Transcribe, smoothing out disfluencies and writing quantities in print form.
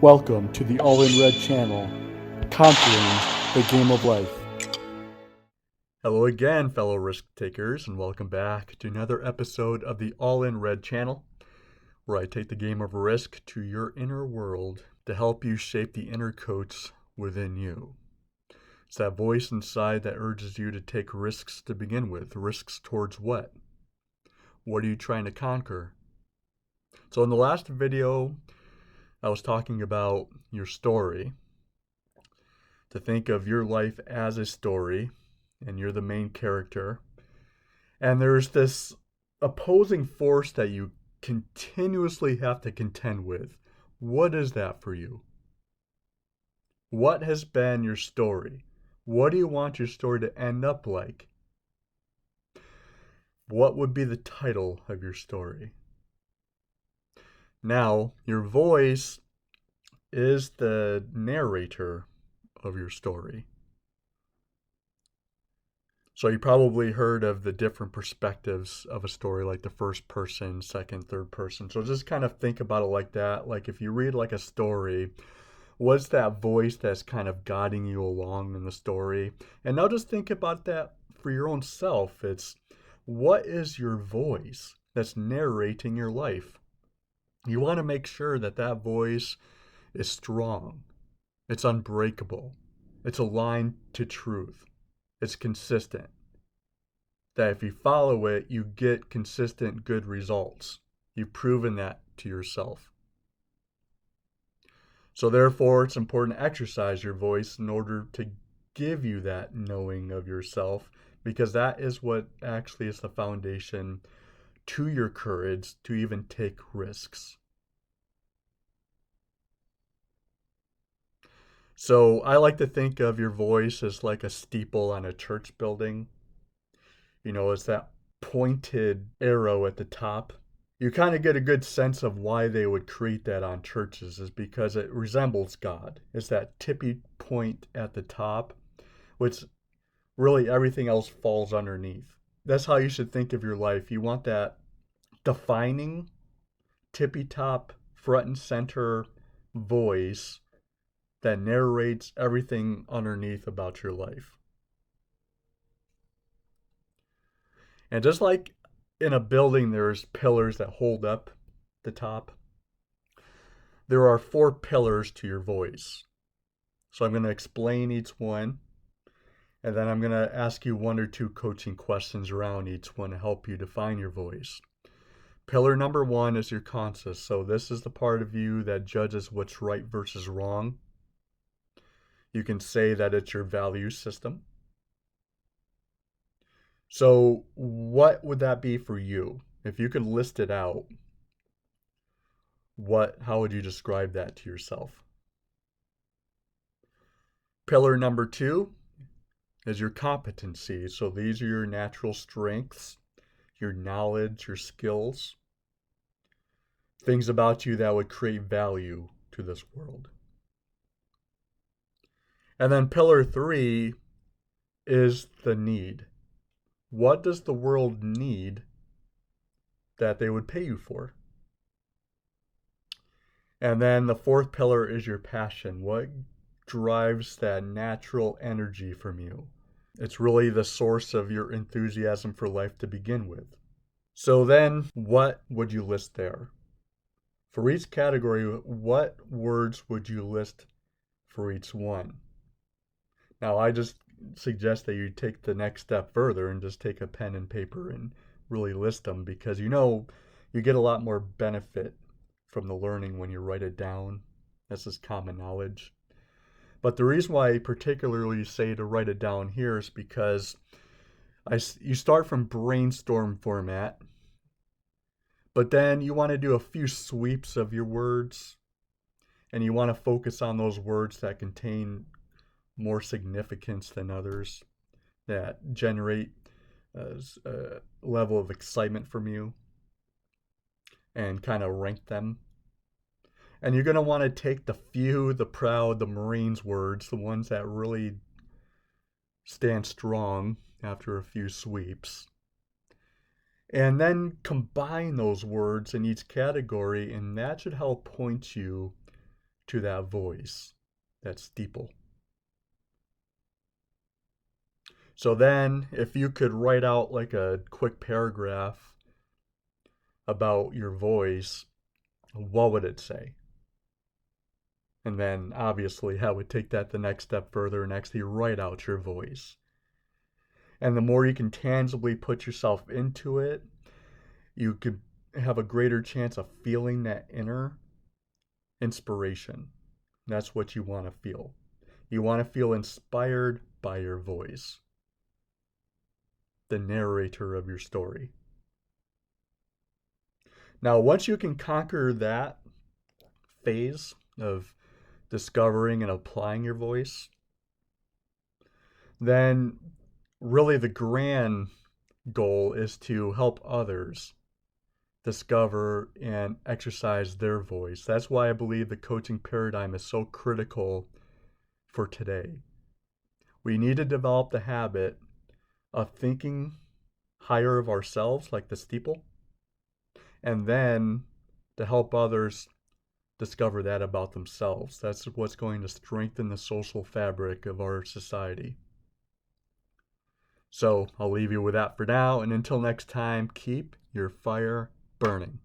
Welcome to the All in Red channel, conquering the game of life. Hello again, fellow risk takers, and welcome back to another episode of the All in Red channel, where I take the game of risk to your inner world to help you shape the inner coach within you. It's that voice inside that urges you to take risks to begin with. Risks towards what? What are you trying to conquer? So in the last video, I was talking about your story. To think of your life as a story, and you're the main character. And there's this opposing force that you continuously have to contend with. What is that for you? What has been your story? What do you want your story to end up like? What would be the title of your story? Now, your voice is the narrator of your story. So you probably heard of the different perspectives of a story, like the first person, second, third person. So just kind of think about it like that. Like if you read like a story, what's that voice that's kind of guiding you along in the story? And now just think about that for your own self. It's what is your voice that's narrating your life? You want to make sure that that voice is strong. It's unbreakable. It's aligned to truth. It's consistent. That if you follow it, you get consistent good results. You've proven that to yourself. So therefore, it's important to exercise your voice in order to give you that knowing of yourself, because that is what actually is the foundation to your courage to even take risks. So I like to think of your voice as like a steeple on a church building. It's that pointed arrow at the top. You kind of get a good sense of why they would create that on churches, is because it resembles God. It's that tippy point at the top, which really everything else falls underneath. That's how you should think of your life. You want that defining, tippy top, front and center voice that narrates everything underneath about your life. And just like in a building, there's pillars that hold up the top, there are 4 pillars to your voice. So I'm going to explain each one, and then I'm going to ask you 1 or 2 coaching questions around each one to help you define your voice. Pillar number 1 is your conscious. So this is the part of you that judges what's right versus wrong. You can say that it's your value system. So what would that be for you? If you could list it out, how would you describe that to yourself? Pillar number 2 is your competency. So these are your natural strengths, your knowledge, your skills, things about you that would create value to this world. And then pillar 3 is the need. What does the world need that they would pay you for? And then the 4th pillar is your passion. What drives that natural energy from you? It's really the source of your enthusiasm for life to begin with. So then, what would you list there? For each category, what words would you list for each one? Now, I just suggest that you take the next step further and just take a pen and paper and really list them, because you get a lot more benefit from the learning when you write it down. This is common knowledge. But the reason why I particularly say to write it down here is because you start from brainstorm format, but then you want to do a few sweeps of your words, and you want to focus on those words that contain more significance than others, that generate a level of excitement from you, and kind of rank them. And you're going to want to take the few, the proud, the Marines words, the ones that really stand strong after a few sweeps, and then combine those words in each category, and that should help point you to that voice, that steeple. So then, if you could write out like a quick paragraph about your voice, what would it say? And then obviously I would take that the next step further and actually write out your voice. And the more you can tangibly put yourself into it, you could have a greater chance of feeling that inner inspiration. That's what you want to feel. You want to feel inspired by your voice, the narrator of your story. Now, once you can conquer that phase of discovering and applying your voice, then really the grand goal is to help others discover and exercise their voice. That's why I believe the coaching paradigm is so critical for today. We need to develop the habit of thinking higher of ourselves, like the steeple, and then to help others discover that about themselves. That's what's going to strengthen the social fabric of our society. So I'll leave you with that for now, and until next time, keep your fire burning.